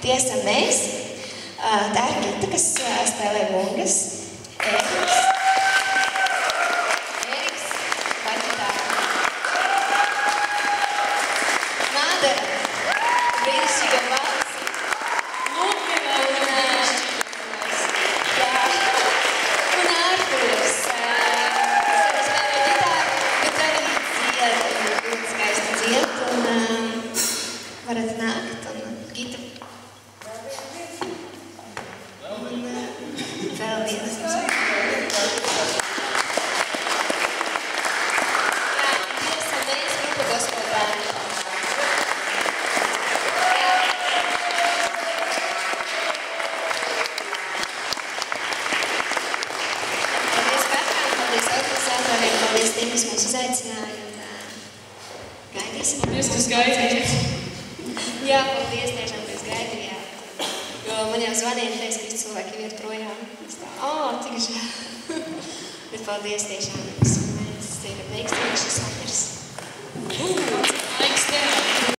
Tie esam mēs. Tā ir Gita, kas spēlē bungas. Eriks par ģitāru. Nādara brīnišķīga balss. Lūkina un Ārturs. Es spēlēju ģitāru, bet arī dzied, ļoti skaisti dzied. Un varat nākt un Gita. Un vēl vienas. Jā, un tie esam mēs grupa Gospel bērni. Paldies Katram, paldies organizatoriem, paldies tiem, kas mūs uzaicināja. Gaidīsim. Paldies, kas gaidījāt. Jā, paldies tiešām, kas gaidījāt. Jo man jau zvanīja, teica, ka visi cilvēki iet projām. Es tā, cik žēl. Bet paldies tiešām jums. Mēs tiekam veiksmīgi šis vakars.